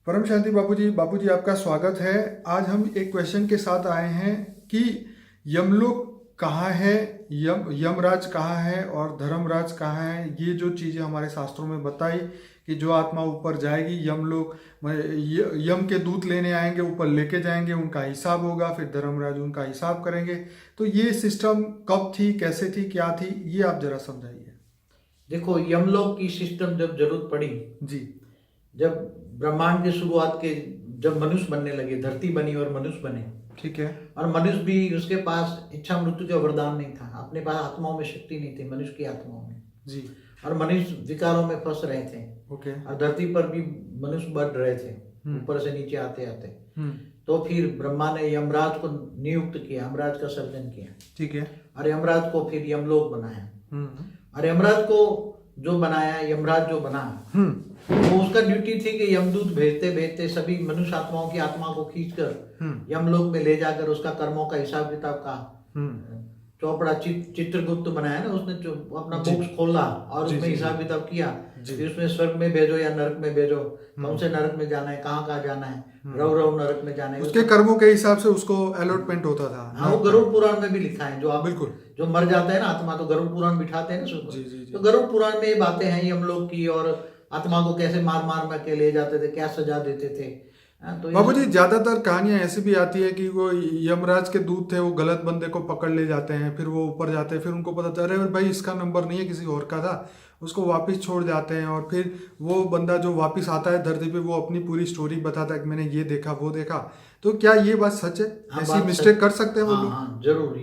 परम शांति बापूजी आपका स्वागत है। आज हम एक क्वेश्चन के साथ आए हैं कि यमलोक कहाँ है, यमराज कहाँ है और धर्मराज कहाँ है। ये जो चीज़ें हमारे शास्त्रों में बताई कि जो आत्मा ऊपर जाएगी यमलोक, यम के दूत लेने आएंगे, ऊपर लेके जाएंगे, उनका हिसाब होगा, फिर धर्मराज उनका हिसाब करेंगे। तो ये सिस्टम कब थी, कैसे थी, क्या थी, ये आप जरा समझाइए। देखो, यमलोक की सिस्टम जब जरूरत पड़ी जी। जब ब्रह्मांड की शुरुआत के जब मनुष्य बनने लगे, धरती बनी और मनुष्य बने। ठीक है। और मनुष्य भी, उसके पास इच्छा मृत्यु का वरदान नहीं था, अपने पास आत्माओं में शक्ति नहीं थी, मनुष्य की आत्माओं में जी। और मनुष्य विकारों में फंस रहे थे। ओके। और धरती पर भी मनुष्य बढ़ रहे थे, ऊपर से नीचे आते आते। तो फिर ब्रह्मा ने यमराज को नियुक्त किया, यमराज का सर्जन किया। ठीक है। और यमराज को फिर यमलोक बनाया। और यमराज को जो बनाया, यमराज जो बना, वो उसका ड्यूटी थी कि यमदूत भेजते भेजते सभी मनुष्य आत्माओं की आत्मा को खींचकर यमलोक में ले जाकर उसका कर्मों का हिसाब किताब का चौपड़ा चित्रगुप्त बनाया ना उसने, जो अपना बुक्स खोला और उसमें हिसाब किताब किया। फिर उसमें स्वर्ग में भेजो या नरक में भेजो, कौन से नरक में जाना है, कहाँ कहाँ जाना है, रव रव नरक में जाना है, उसके कर्मों के हिसाब से उसको अलॉटमेंट होता था। हाँ, वो गरुड़ पुराण में भी लिखा है। जो आप बिल्कुल, जो मर जाता है ना आत्मा, तो गरुड़ पुराण बिठाते हैं ना सुबह। तो गरुड़ पुराण में ये बातें हैं यमलोक की, और आत्मा को कैसे मार मार के ले जाते थे, क्या सजा देते थे। तो बाबूजी ज्यादातर कहानियां ऐसी भी आती है कि वो यमराज के दूत थे, वो गलत बंदे को पकड़ ले जाते हैं, फिर वो ऊपर जाते हैं, फिर उनको पता चल रहा है भाई इसका नंबर नहीं है, किसी और का था, उसको वापस छोड़ जाते हैं। और फिर वो बंदा जो वापस आता है धरती पे, वो अपनी पूरी स्टोरी बताता है कि मैंने ये देखा वो देखा। तो क्या ये बात सच है? ऐसी मिस्टेक कर सकते हैं वो लोग? हाँ जरूर।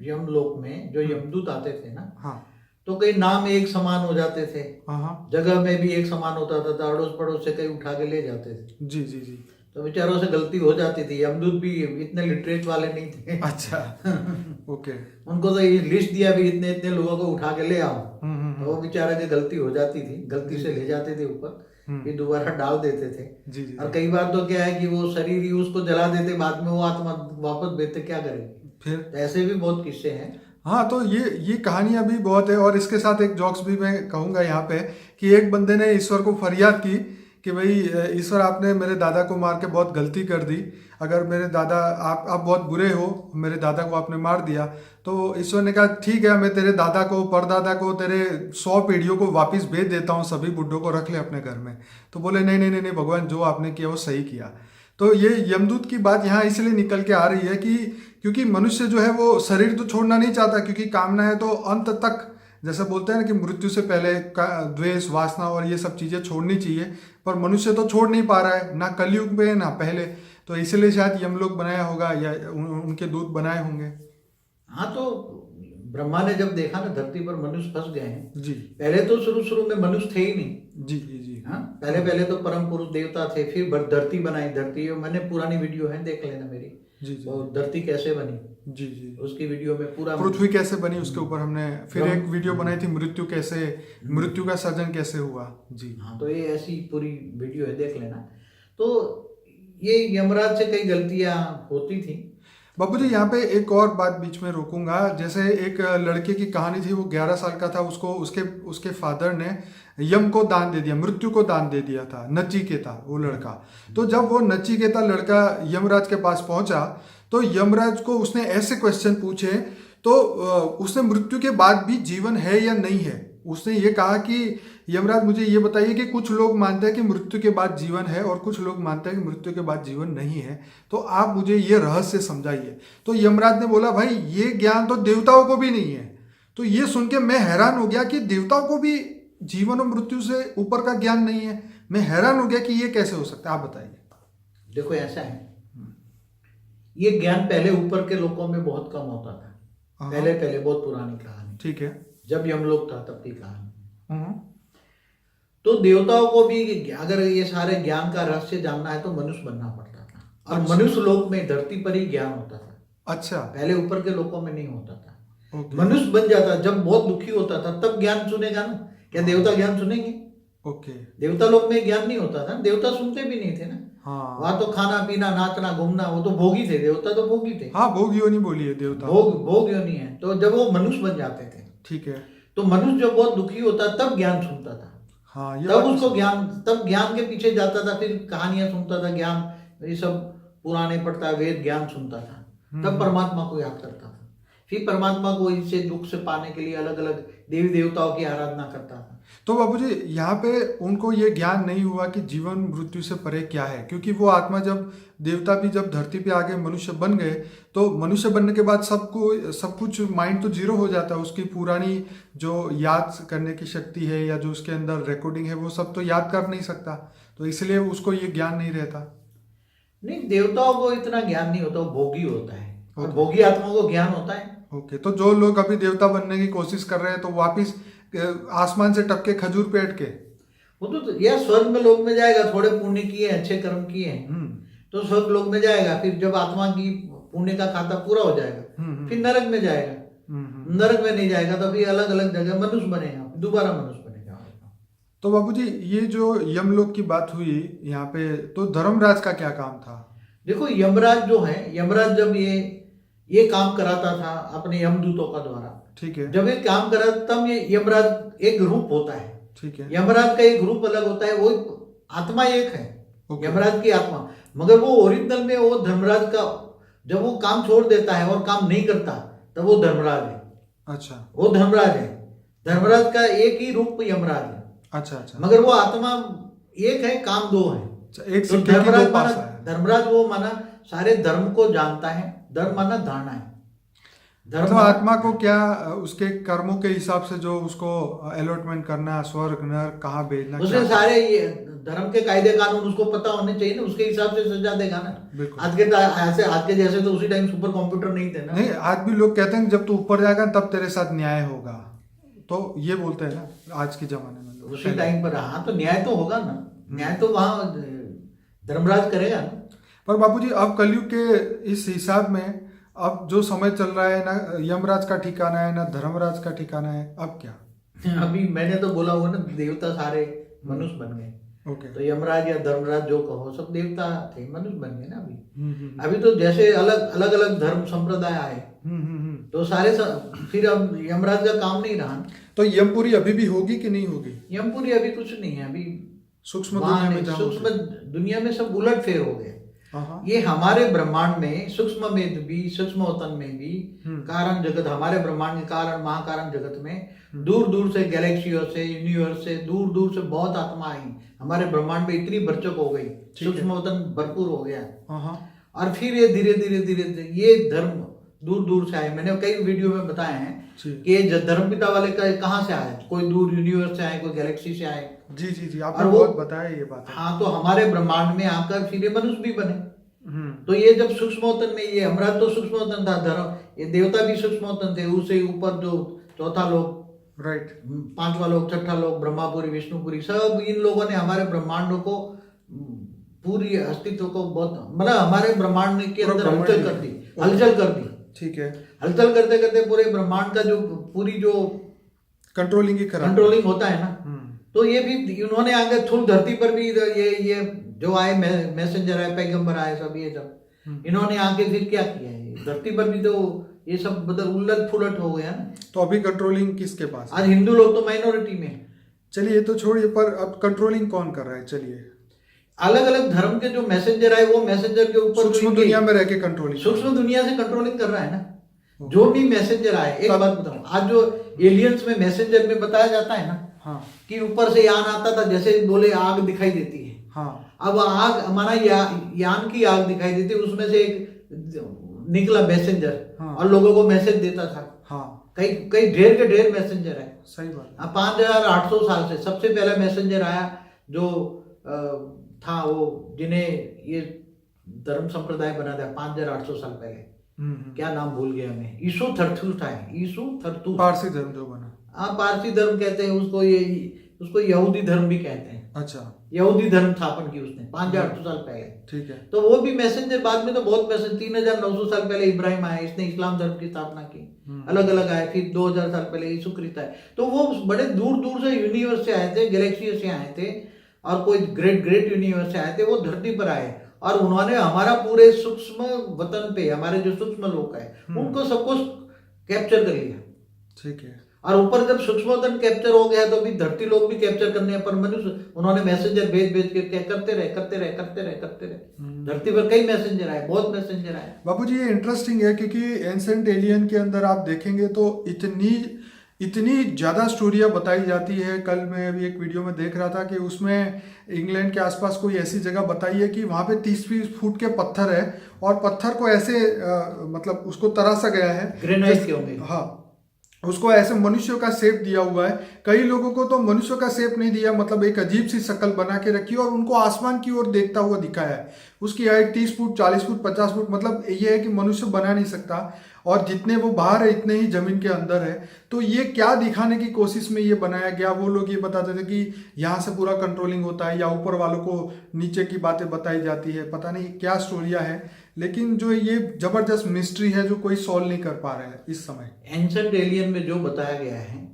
यमलोक में जो यमदूत आते थे ना, हाँ, तो कई नाम एक समान हो जाते थे, हाँ, जगह में भी एक समान होता था, अड़ोस पड़ोस से कई उठा के ले जाते थे। जी जी जी। तो बेचारों से गलती हो जाती थी। यमदूत भी इतने लिटरेट वाले नहीं थे। अच्छा। ओके। उनको तो ये लिस्ट दिया भी इतने इतने लोगों को उठा के ले आओ, तो वो बेचारा की गलती हो जाती थी, गलती से ले जाते थे ऊपर, फिर दोबारा डाल देते थे। जी जी। और कई बार तो क्या है कि वो शरीर ही उसको जला देते, बाद में वो आत्मा वापस भेजते, क्या करेगी। फिर तो ऐसे भी बहुत किस्से हैं। हाँ, तो ये कहानियां भी बहुत है। और इसके साथ एक जोक्स भी मैं कहूँगा यहाँ पे कि एक बंदे ने ईश्वर को फरियाद की कि भाई ईश्वर आपने मेरे दादा को मार के बहुत गलती कर दी, अगर मेरे दादा आप बहुत बुरे हो, मेरे दादा को आपने मार दिया। तो ईश्वर ने कहा ठीक है, मैं तेरे दादा को, परदादा को, तेरे 100 पीढ़ियों को वापस भेज देता हूँ, सभी बुड्ढों को रख ले अपने घर में। तो बोले नहीं नहीं नहीं नहीं भगवान, जो आपने किया वो सही किया। तो ये यमदूत की बात यहाँ इसलिए निकल के आ रही है कि क्योंकि मनुष्य जो है वो शरीर तो छोड़ना नहीं चाहता, क्योंकि कामना है तो अंत तक, जैसे बोलते हैं ना कि मृत्यु से पहले द्वेष, वासना और ये सब चीजें छोड़नी चाहिए, पर मनुष्य तो छोड़ नहीं पा रहा है, ना कलयुग में ना पहले। तो इसलिए शायद यमलोक बनाया होगा या उनके दूत बनाए होंगे। हाँ, तो ब्रह्मा ने जब देखा ना धरती पर मनुष्य फंस गए हैं जी। पहले तो शुरू में मनुष्य थे ही नहीं। जी जी जी। हाँ, पहले तो परम पुरुष देवता थे, फिर धरती बनाई। धरती मैंने पुरानी वीडियो है, देख लेना मेरी। जी जी। वो धरती कैसे बनी, जी जी, उसकी वीडियो में पूरा, पृथ्वी कैसे बनी उसके ऊपर हमने फिर एक वीडियो बनाई थी, मृत्यु कैसे, मृत्यु का सर्जन कैसे हुआ। जी हाँ, तो ये ऐसी पूरी वीडियो है, देख लेना। तो ये यमराज से कई गलतियां होती थी। बाबूजी यहाँ पे एक और बात बीच में रोकूंगा। जैसे एक लड़के की कहानी थी, वो 11 साल का था, उसको उसके उसके फादर ने यम को दान दे दिया, मृत्यु को दान दे दिया था, नचिकेता वो लड़का। तो जब वो नचिकेता लड़का यमराज के पास पहुंचा तो यमराज को उसने ऐसे क्वेश्चन पूछे। तो उसने मृत्यु के बाद भी जीवन है या नहीं है, उसने ये कहा कि यमराज मुझे ये बताइए कि कुछ लोग मानते हैं कि मृत्यु के बाद जीवन है और कुछ लोग मानते हैं कि मृत्यु के बाद जीवन नहीं है, तो आप मुझे ये रहस्य समझाइए। तो यमराज ने बोला भाई ये ज्ञान तो देवताओं को भी नहीं है। तो ये सुन के मैं हैरान हो गया कि देवताओं को भी जीवन और मृत्यु से ऊपर का ज्ञान नहीं है। मैं हैरान हो गया कि ये कैसे हो सकता है, आप बताइए। देखो ऐसा है, ये ज्ञान पहले ऊपर के लोगों में बहुत कम होता था। पहले बहुत पुरानी कहानी, ठीक है, जब यमलोक था तब की कहानी। तो देवताओं को भी अगर ये सारे ज्ञान का रहस्य जानना है तो मनुष्य बनना पड़ता था। और मनुष्य लोक में धरती पर ही ज्ञान होता था। अच्छा, पहले ऊपर के लोकों में नहीं होता था। मनुष्य बन जाता जब बहुत दुखी होता था, तब ज्ञान सुनेगा ना। क्या देवता ज्ञान सुनेंगे? ओके। देवता लोक में ज्ञान नहीं होता था, देवता सुनते भी नहीं थे ना। हाँ, वहां तो खाना पीना नाचना घूमना, वो तो भोगी थे, देवता तो भोगी थे। हाँ, भोग योनि बोली है देवता, भोग योनि है। तो जब वो मनुष्य बन जाते थे, ठीक है, तो मनुष्य जब बहुत दुखी होता तब ज्ञान सुनता था। हाँ, ये तब बात उसको ज्ञान, तब ज्ञान के पीछे जाता था, फिर कहानियां सुनता था, ज्ञान ये सब पुराने पढ़ता, वेद ज्ञान सुनता था, तब परमात्मा को याद करता था। फिर परमात्मा को इससे दुख से पाने के लिए अलग अलग देवी देवताओं की आराधना करता था। तो बाबूजी यहाँ पे उनको ये ज्ञान नहीं हुआ कि जीवन मृत्यु से परे क्या है, क्योंकि वो आत्मा जब देवता भी जब धरती पे आगे मनुष्य बन गए तो मनुष्य बनने के बाद सब कुछ माइंड तो जीरो हो जाता है, उसकी पुरानी जो याद करने की शक्ति है या जो उसके अंदर रिकॉर्डिंग है वो सब तो याद कर नहीं सकता, तो इसलिए उसको ये ज्ञान नहीं रहता। नहीं, देवताओं को इतना ज्ञान नहीं होता, वो भोगी होता है, और भोगी आत्मा को ज्ञान होता है। ओके, तो जो लोग अभी देवता बनने की कोशिश कर रहे हैं तो वापिस आसमान से टपके खजूर पे अटके, वो तो यह स्वर्ग में लोग में जाएगा, थोड़े पुण्य किए, अच्छे कर्म किए हैं तो स्वर्ग लोग में जाएगा। फिर जब आत्मा की पुण्य का खाता पूरा हो जाएगा फिर नरक में जाएगा, नरक में नहीं जाएगा तो फिर अलग अलग जगह मनुष्य बनेगा, दोबारा मनुष्य बनेगा। तो बाबूजी ये जो यमलोक की बात हुई यहाँ पे, तो धर्मराज का क्या काम था? देखो, यमराज जो है, यमराज जब ये काम कराता था अपने यमदूतों का द्वारा, ठीक है, जब ये काम करा तब ये यमराज एक ग्रुप होता है, ठीक है, यमराज का एक ग्रुप अलग होता है, वो आत्मा एक है, यमराज की आत्मा, मगर वो ओरिजिनल में वो धर्मराज का, जब वो काम छोड़ देता है और काम नहीं करता तब वो धर्मराज है। अच्छा, वो धर्मराज है, धर्मराज का एक ही रूप यमराज है। अच्छा, अच्छा, मगर वो आत्मा एक है, काम दो है। एक तो सिक्के की धर्मराज दो माना, पासा है। धर्मराज वो माना सारे धर्म को जानता है, धर्म माना धारणा है, मतलब आत्मा को क्या उसके कर्मों के हिसाब से जो उसको अलॉटमेंट करना है, स्वर्ग नरक कहाँ भेजना, उसके सारे ये धर्म के कायदे कानून उसको पता होने चाहिए ना, उसके हिसाब से सजा देगा ना। आज के जैसे तो उसी टाइम सुपर कंप्यूटर नहीं थे ना। नहीं, आज भी लोग कहते हैं जब तू ऊपर जाएगा तब तेरे साथ न्याय होगा, तो ये बोलते हैं ना आज के जमाने में लोग। उसी टाइम पर हाँ, तो न्याय तो होगा ना, न्याय तो वहां धर्मराज करेगा ना। पर बाबूजी अब कलयुग के इस हिसाब में अब जो समय चल रहा है, ना यमराज का ठिकाना है ना धर्मराज का ठिकाना है, अब क्या? अभी मैंने तो बोला हुआ ना, देवता सारे मनुष्य बन गए। ओके, तो यमराज या धर्मराज जो कहो, सब देवता थे, मनुष्य बन गए ना। अभी तो जैसे अलग अलग धर्म संप्रदाय आए तो सारे फिर अब यमराज का काम नहीं रहा। तो यमपुरी अभी भी होगी कि नहीं होगी? यमपुरी अभी कुछ नहीं है, अभी सूक्ष्म दुनिया में सूक्ष्म दुनिया में सब उलट फेर हो गए। ये हमारे ब्रह्मांड में सूक्ष्म में भी, सूक्ष्म वतन में भी, कारण जगत, हमारे ब्रह्मांड के कारण महाकारण जगत में दूर दूर से गैलेक्सियों से, यूनिवर्स से, दूर दूर से बहुत आत्मा आई हमारे ब्रह्मांड में, इतनी बरचक हो गई, सूक्ष्म वतन भरपूर हो गया। और फिर ये धीरे धीरे धीरे धीरे ये धर्म दूर दूर से आए। मैंने कई वीडियो में बताए हैं कि ये धर्म पिता वाले कहाँ से आए, कोई दूर यूनिवर्स से आए, कोई गैलेक्सी से आए। जी जी जी, आपने बहुत बताया ये बात। हाँ, तो हमारे ब्रह्मांड में आकर फिर ये मनुष्य भी बने। तो ये जब सूक्ष्मवतन में, ये हमारा तो सूक्ष्मवतन था धर्म, ये देवता भी सूक्ष्मवतन थे, उससे ऊपर जो चौथा लोग, राइट, पांचवा लोग, छठा लोग, ब्रह्मापुरी, विष्णुपुरी, सब इन लोगों ने हमारे ब्रह्मांड को, पूरी अस्तित्व को बहुत, मतलब हमारे ब्रह्मांड के अंदर हलचल कर दी, हलचल कर दी। ठीक है, हलचल करते करते पूरे ब्रह्मांड का जो पूरी जो कंट्रोलिंग होता है ना, तो ये भी उन्होंने आगे थूल धरती पर भी ये जो आए मैसेंजर आए, पैगंबर आए, सब ये सब इन्होंने आके फिर क्या किया है, धरती पर भी तो ये सब बदल उलट फुलट हो गया ना। तो अभी कंट्रोलिंग किसके पास? आज हिंदू लोग तो माइनॉरिटी में। चलिए तो छोड़िए, पर अब कंट्रोलिंग कौन कर रहा है? चलिए, अलग अलग धर्म के जो मैसेंजर आए, वो मैसेंजर के ऊपर सूक्ष्म दुनिया में रह के कंट्रोलिंग, सूक्ष्म दुनिया से कंट्रोलिंग कर रहा है ना। जो भी मैसेंजर आए, एक बात बताऊं, आज जो एलियंस में मैसेंजर में बताया जाता है ना, हाँ, कि ऊपर से यान आता था, जैसे बोले आग दिखाई देती है, हाँ, अब आग हमारा यान की आग दिखाई देती है, उसमें से एक निकला मैसेंजर, हाँ, और लोगों को मैसेज देता था। हाँ, कई ढेर के ढेर मैसेंजर है। सही बात। 5800 साल से सबसे पहला मैसेंजर आया जो था, वो जिन्हें ये धर्म संप्रदाय बना दिया 5800 साल पहले। क्या नाम भूल गया मैं, ईसु थरथुस था, ईसु थरथुस, पारसी धर्म जो बना। हाँ, पारसी धर्म कहते हैं उसको, उसको यहूदी धर्म भी कहते हैं। अच्छा, यहूदी धर्म स्थापन की उसने 5800 साल पहले। ठीक है, तो वो भी मैसेंजर, बाद में तो बहुत मैसेज, 3900 साल पहले इब्राहिम आया, इसने इस्लाम धर्म की स्थापना की, अलग अलग आए। फिर 2000 साल पहले यीशु ख्रिस्त आए। तो वो बड़े दूर दूर से यूनिवर्स से आए थे, गैलेक्सी से आए थे, और कोई ग्रेट यूनिवर्स से आए थे, वो धरती पर आए और उन्होंने हमारा पूरे सूक्ष्म वतन पे, हमारे जो सूक्ष्म लोग है, उनको सबको कैप्चर कर लिया। ठीक है, और ऊपर जब सूक्ष्मोदन कैप्चर हो गया तो भी धरती लोग भी कैप्चर करने हैं, पर मनुष्य उन्होंने मैसेंजर भेज भेज के क्या करते रहे। धरती पर कई मैसेंजर आए, बहुत मैसेंजर आए। बापूजी ये इंटरेस्टिंग है क्योंकि एंसेंट एलियन के अंदर आप देखेंगे तो इतनी ज़्यादा स्टोरियाँ बताई जाती है। कल मैं अभी एक वीडियो में देख रहा था कि उसमें इंग्लैंड के आसपास कोई ऐसी जगह बताई है कि वहाँ पे 30-20 फुट के पत्थर है और पत्थर को ऐसे मतलब उसको तराशा गया है, ग्रेनाइट के होंगे। हाँ, उसको ऐसे मनुष्य का शेप दिया हुआ है। कई लोगों को तो मनुष्य का शेप नहीं दिया, मतलब एक अजीब सी शक्ल बना के रखी और उनको आसमान की ओर देखता हुआ दिखाया है। उसकी हाइट 30 फुट, 40 फुट, 50 फुट, मतलब ये है कि मनुष्य बना नहीं सकता और जितने वो बाहर है इतने ही जमीन के अंदर है। तो ये क्या दिखाने की कोशिश में ये बनाया गया, वो लोग ये बताते थे कि यहाँ से पूरा कंट्रोलिंग होता है या ऊपर वालों को नीचे की बातें बताई जाती है, पता नहीं क्या स्टोरिया है, लेकिन जो ये जबरदस्त मिस्ट्री है जो कोई सॉल्व नहीं कर पा रहा है इस समय। एंसेंट एलियन में जो बताया गया है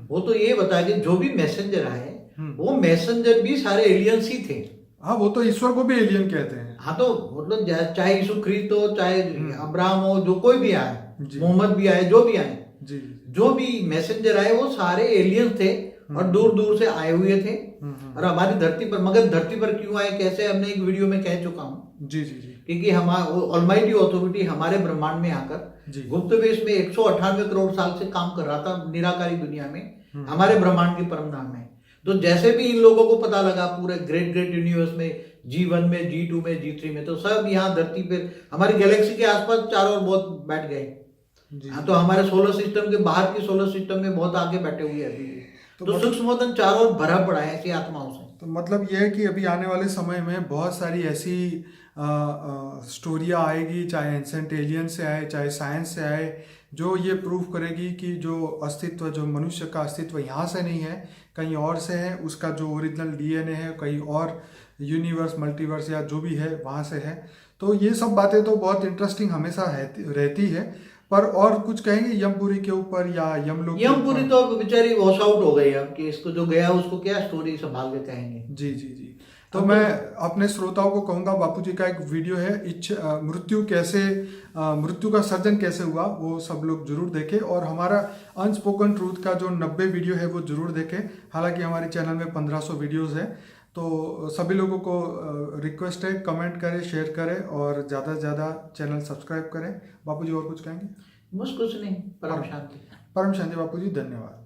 वो तो ये बताया कि जो भी मैसेंजर आए वो मैसेंजर भी सारे एलियंस ही थे। हाँ, वो तो ईश्वर को भी एलियन कहते हैं। हाँ, तो मतलब चाहे यीशु ख्रीस्त हो, चाहे अब्राहम हो, जो कोई भी आए, मोहम्मद भी आए, जो भी आए, जो भी मैसेंजर आए वो सारे एलियंस थे और दूर दूर से आए हुए थे और हमारी धरती पर। मगर धरती पर क्यों आए, कैसे, हमने एक वीडियो में कह चुका हूँ। जी जी जी। क्योंकि हमारा ऑलमाइटी अथॉरिटी हमारे ब्रह्मांड में आकर गुप्त वेश में 198 करोड़ साल से काम कर रहा था निराकारी दुनिया में, हमारे ब्रह्मांड के परमधाम में। तो जैसे भी इन लोगों को पता लगा पूरे ग्रेट यूनिवर्स में, G1 में, G2 में, G3 में, तो सब यहाँ धरती पे हमारी गैलेक्सी के आसपास चारों ओर बहुत बैठ गए। हाँ, तो हमारे सोलर सिस्टम के बाहर के सोलर सिस्टम में बहुत आगे बैठे हुए हैं अभी। तो सूक्ष्मोदन चारों ओर भरा पड़ा है ऐसी आत्माओं से। तो मतलब यह है कि अभी आने वाले समय में बहुत सारी ऐसी स्टोरियाँ आएगी, चाहे एंसेंट एलियन से आए, चाहे साइंस से आए, जो ये प्रूव करेगी कि जो अस्तित्व, जो मनुष्य का अस्तित्व यहाँ से नहीं है, कहीं और से है, उसका जो ओरिजिनल डीएनए है कहीं और यूनिवर्स, मल्टीवर्स या जो भी है वहाँ से है। तो ये सब बातें तो बहुत इंटरेस्टिंग हमेशा रहती है। पर और कुछ कहेंगे यमपुरी के ऊपर या यमलोक? यमपुरी तो बेचारी वॉश आउट हो गई अब, कि इसको जो गया उसको क्या स्टोरी संभाल के कहेंगे। जी जी जी। तो मैं अपने श्रोताओं को कहूँगा, बापूजी का एक वीडियो है मृत्यु का सर्जन कैसे हुआ, वो सब लोग जरूर देखें और हमारा अनस्पोकन ट्रूथ का जो 90 वीडियो है वो जरूर देखें। हालांकि हमारे चैनल में 1500 वीडियोस है, तो सभी लोगों को रिक्वेस्ट है, कमेंट करें, शेयर करें और ज़्यादा से ज़्यादा चैनल सब्सक्राइब करें। बापूजी और कुछ कहेंगे? बस कुछ नहीं, परम शांति। परम शांति बापूजी, धन्यवाद।